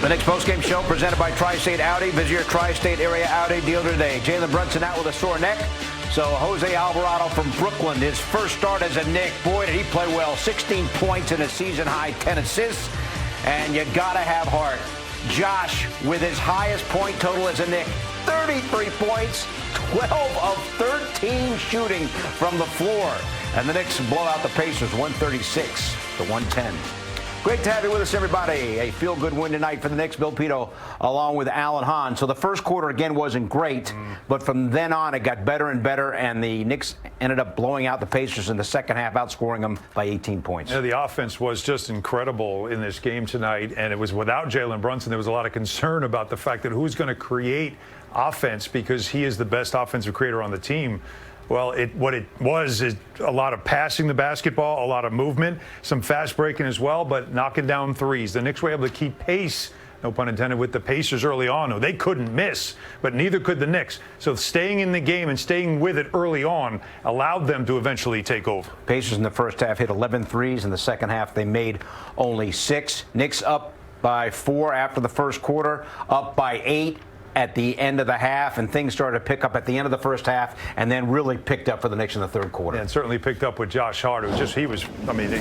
The Knicks postgame show presented by Tri-State Audi. Visit your Tri-State area Audi dealer today. Jalen Brunson out with a sore neck. So Jose Alvarado from Brooklyn, his first start as a Knick. Boy, did he play well. 16 points and a season-high 10 assists. And you got to have Hart. Josh with his highest point total as a Knick. 33 points, 12 of 13 shooting from the floor. And the Knicks blow out the Pacers 136-110. Great to have you with us, everybody. A feel-good win tonight for the Knicks. Bill Pito along with Alan Hahn. So the first quarter, again, wasn't great. But from then on, it got better and better. And the Knicks ended up blowing out the Pacers in the second half, outscoring them by 18 points. Yeah, the offense was just incredible in this game tonight. And it was without Jalen Brunson. There was a lot of concern about the fact that who's going to create offense because he is the best offensive creator on the team. Well, what it was is a lot of passing the basketball, a lot of movement, some fast breaking as well, but knocking down threes. The Knicks were able to keep pace, no pun intended, with the Pacers early on. They couldn't miss, but neither could the Knicks. So staying in the game and staying with it early on allowed them to eventually take over. Pacers in the first half hit 11 threes. In the second half, they made only 6. Knicks up by 4 after the first quarter, up by 8 at the end of the half, and things started to pick up at the end of the first half, and then really picked up for the Knicks in the third quarter. Yeah, and certainly picked up with Josh Hart. It was just, he was, I mean,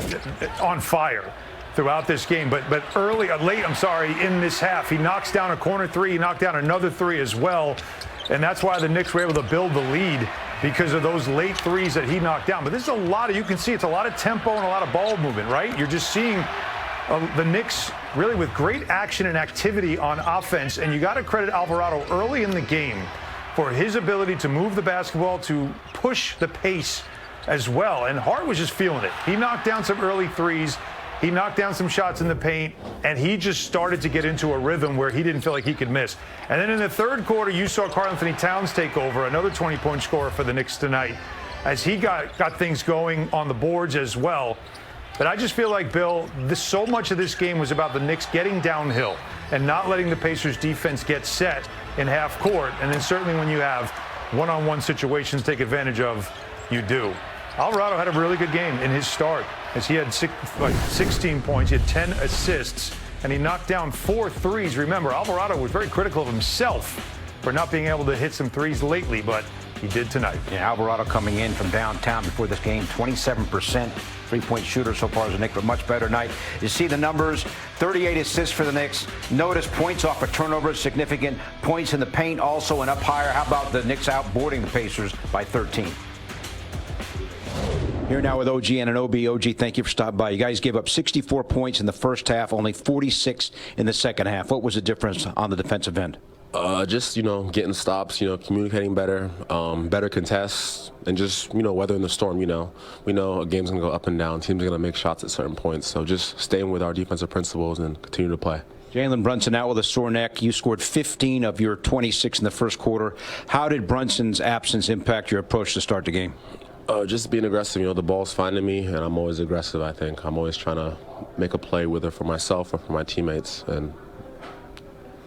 on fire throughout this game. But late in this half, he knocks down a corner three, he knocked down another three as well, and that's why the Knicks were able to build the lead because of those late threes that he knocked down. But this is a lot of, you can see it's a lot of tempo and a lot of ball movement, right? You're just seeing the Knicks really with great action and activity on offense, and you got to credit Alvarado early in the game for his ability to move the basketball, to push the pace as well. And Hart was just feeling it. He knocked down some early threes. He knocked down some shots in the paint, and he just started to get into a rhythm where he didn't feel like he could miss. And then in the third quarter, you saw Karl-Anthony Towns take over, another 20-point scorer for the Knicks tonight, as he got things going on the boards as well. But I just feel like, Bill, so much of this game was about the Knicks getting downhill and not letting the Pacers defense get set in half court. And then certainly when you have one-on-one situations to take advantage of, you do. Alvarado had a really good game in his start, as he had 16 points, he had 10 assists, and he knocked down 4 threes. Remember, Alvarado was very critical of himself for not being able to hit some threes lately, but he did tonight. Yeah, Alvarado coming in from downtown before this game, 27% three-point shooter so far as a Knicks, but much better night. You see the numbers, 38 assists for the Knicks. Notice points off of turnovers, significant points in the paint also, and up higher. How about the Knicks outboarding the Pacers by 13? Here now with OG Anunoby. OG, thank you for stopping by. You guys gave up 64 points in the first half, only 46 in the second half. What was the difference on the defensive end? Just, getting stops, communicating better, better contests, and just, weathering the storm, We know a game's going to go up and down. Teams are going to make shots at certain points. So just staying with our defensive principles and continue to play. Jalen Brunson out with a sore neck. You scored 15 of your 26 in the first quarter. How did Brunson's absence impact your approach to start the game? Just being aggressive. The ball's finding me, and I'm always aggressive, I think. I'm always trying to make a play, whether for myself or for my teammates. And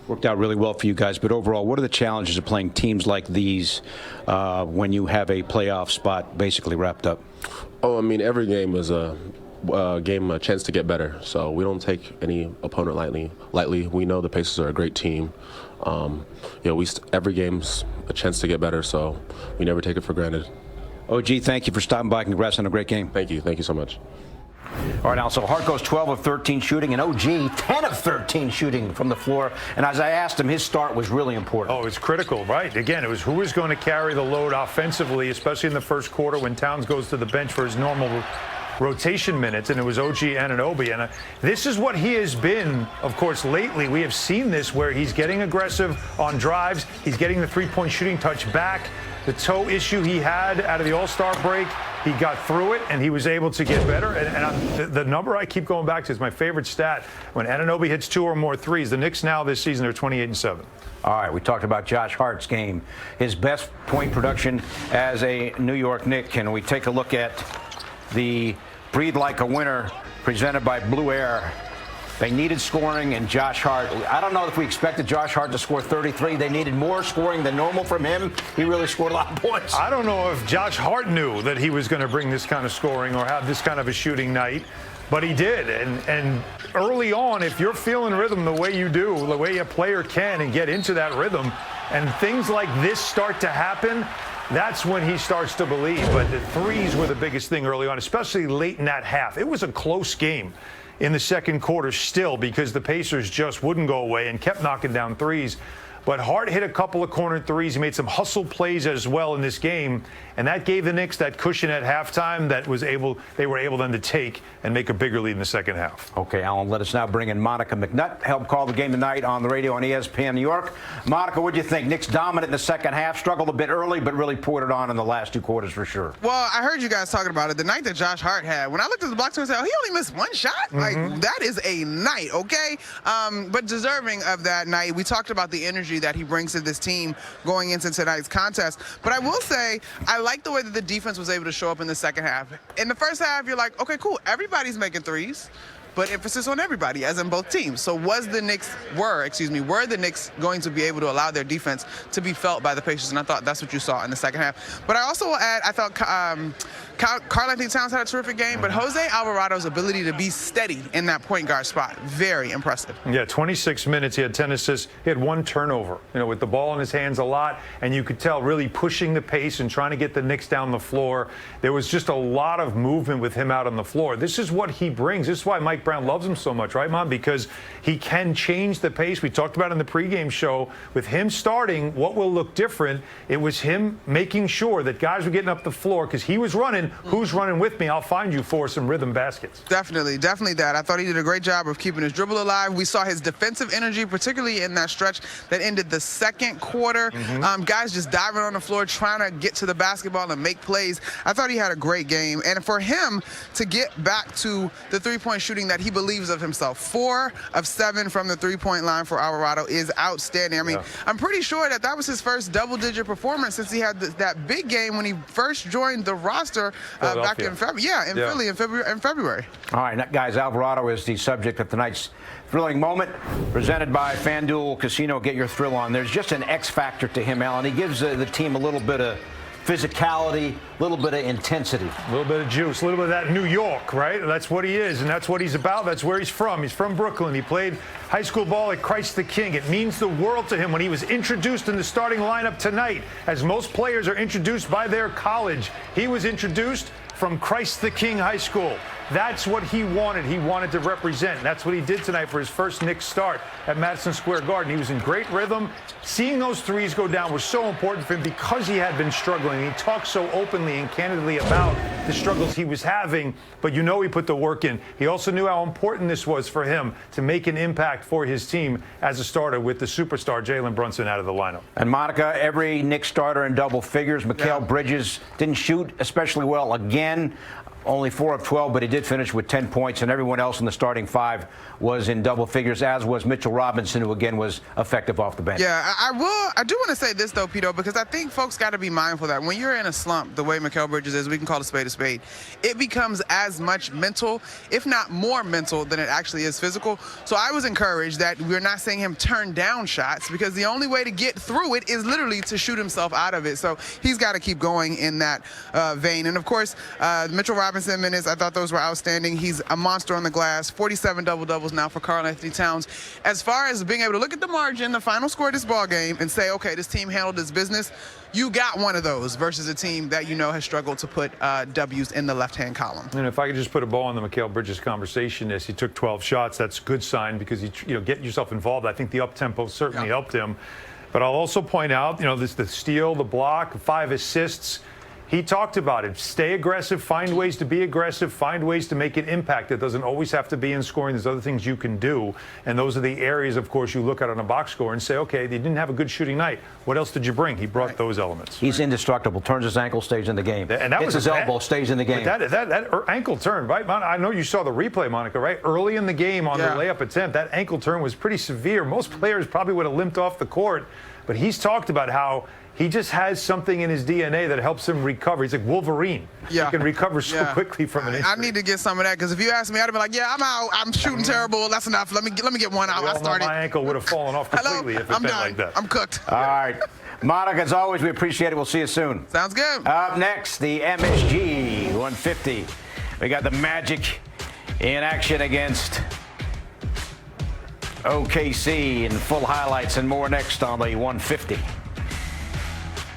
worked out really well for you guys, but overall, what are the challenges of playing teams like these when you have a playoff spot basically wrapped up? Oh, I mean, every game is a chance to get better. So we don't take any opponent lightly. We know the Pacers are a great team. Every game's a chance to get better, so we never take it for granted. OG, thank you for stopping by. Congrats on a great game. Thank you. Thank you so much. All right, now, so Hart goes 12 of 13 shooting, and OG 10 of 13 shooting from the floor. And as I asked him, his start was really important. Oh, it's critical, right? Again, it was who was going to carry the load offensively, especially in the first quarter when Towns goes to the bench for his normal rotation minutes, and it was OG Anunoby. And this is what he has been, of course, lately. We have seen this where he's getting aggressive on drives. He's getting the three-point shooting touch back. The toe issue he had out of the All-Star break, he got through it, and he was able to get better. And the number I keep going back to is my favorite stat. When Anunoby hits 2 or more threes, the Knicks now this season are 28-7. All right, we talked about Josh Hart's game, his best point production as a New York Knick. And we take a look at the Breathe Like a Winner presented by Blue Air. They needed scoring, and Josh Hart, I don't know if we expected Josh Hart to score 33. They needed more scoring than normal from him. He really scored a lot of points. I don't know if Josh Hart knew that he was going to bring this kind of scoring or have this kind of a shooting night. But he did, and early on, if you're feeling rhythm the way you do, the way a player can, and get into that rhythm, and things like this start to happen, that's when he starts to believe. But the threes were the biggest thing early on, especially late in that half. It was a close game in the second quarter still because the Pacers just wouldn't go away and kept knocking down threes. But Hart hit a couple of corner threes. He made some hustle plays as well in this game, and that gave the Knicks that cushion at halftime that they were able then to take and make a bigger lead in the second half. Okay, Alan, let us now bring in Monica McNutt, help call the game tonight on the radio on ESPN New York. Monica, what do you think? Knicks dominant in the second half, struggled a bit early, but really poured it on in the last two quarters for sure. Well, I heard you guys talking about it. The night that Josh Hart had, when I looked at the box score and said, oh, he only missed one shot? Like, that is a night, okay? But deserving of that night, we talked about the energy that he brings to this team going into tonight's contest. But I will say, I like the way that the defense was able to show up in the second half. In the first half, you're like, okay, cool, everybody's making threes, but emphasis on everybody, as in both teams. So were the Knicks going to be able to allow their defense to be felt by the Pacers? And I thought that's what you saw in the second half. But I also will add, I thought Karl-Anthony Towns had a terrific game, but Jose Alvarado's ability to be steady in that point guard spot, very impressive. Yeah, 26 minutes, he had 10 assists, he had one turnover, with the ball in his hands a lot, and you could tell really pushing the pace and trying to get the Knicks down the floor. There was just a lot of movement with him out on the floor. This is what he brings. This is why Mike Brown loves him so much, right, Mom? Because he can change the pace. We talked about in the pregame show, with him starting, what will look different, it was him making sure that guys were getting up the floor because he was running. Who's running with me? I'll find you for some rhythm baskets. Definitely that. I thought he did a great job of keeping his dribble alive. We saw his defensive energy, particularly in that stretch that ended the second quarter. Guys just diving on the floor, trying to get to the basketball and make plays. I thought he had a great game. And for him to get back to the three-point shooting that he believes of himself, 4 of 7 from the three-point line for Alvarado is outstanding. I mean, I'm pretty sure that was his first double-digit performance since he had that big game when he first joined the roster back in February. Philly in February. All right, guys, Alvarado is the subject of tonight's thrilling moment presented by FanDuel Casino. Get your thrill on. There's just an X factor to him, Alan. He gives the team a little bit of physicality, a little bit of intensity. A little bit of juice, a little bit of that New York, right? That's what he is, and that's what he's about. That's where he's from. He's from Brooklyn. He played high school ball at Christ the King. It means the world to him when he was introduced in the starting lineup tonight. As most players are introduced by their college, he was introduced from Christ the King High School. That's what he wanted. He wanted to represent. That's what he did tonight for his first Knicks start at Madison Square Garden. He was in great rhythm. Seeing those threes go down was so important for him because he had been struggling. He talked so openly and candidly about the struggles he was having, but he put the work in. He also knew how important this was for him to make an impact for his team as a starter with the superstar Jalen Brunson out of the lineup. And Monica, every Knicks starter in double figures. Mikal Bridges didn't shoot especially well again. Only 4 of 12, but he did finish with 10 points, and everyone else in the starting 5 was in double figures, as was Mitchell Robinson, who again was effective off the bench. Yeah, I do want to say this, though, Pito, because I think folks got to be mindful that when you're in a slump, the way Mikal Bridges is, we can call a spade, it becomes as much mental, if not more mental, than it actually is physical. So I was encouraged that we're not seeing him turn down shots, because the only way to get through it is literally to shoot himself out of it. So he's got to keep going in that vein. And, of course, Mitchell Robinson minutes, I thought those were outstanding. He's a monster on the glass. 47 double-doubles now for Karl-Anthony Towns. As far as being able to look at the margin, the final score of this ball game, and say, okay, this team handled its business, you got one of those versus a team that has struggled to put W's in the left-hand column. And if I could just put a bow on the Mikal Bridges conversation, he took 12 shots. That's a good sign because get yourself involved. I think the up-tempo certainly helped him. But I'll also point out, the steal, the block, 5 assists. He talked about it. Stay aggressive, find ways to be aggressive, find ways to make an impact. It doesn't always have to be in scoring. There's other things you can do. And those are the areas, of course, you look at on a box score and say, okay, they didn't have a good shooting night. What else did you bring? He brought those elements. He's indestructible. Turns his ankle, stays in the game. And that hits his elbow, stays in the game. That ankle turn, right? I know you saw the replay, Monica, right? Early in the game on the layup attempt, that ankle turn was pretty severe. Most players probably would have limped off the court. But he's talked about how he just has something in his DNA that helps him recover. He's like Wolverine. He can recover so quickly from an injury. I need to get some of that, because if you ask me, I'd be like, yeah, I'm out. I'm shooting terrible. That's enough. Let me get one out. I started. My ankle would have fallen off completely if it had been like that. I'm cooked. All right. Monica, as always, we appreciate it. We'll see you soon. Sounds good. Up next, the MSG 150. We got the Magic in action against OKC, and full highlights and more next on the 150.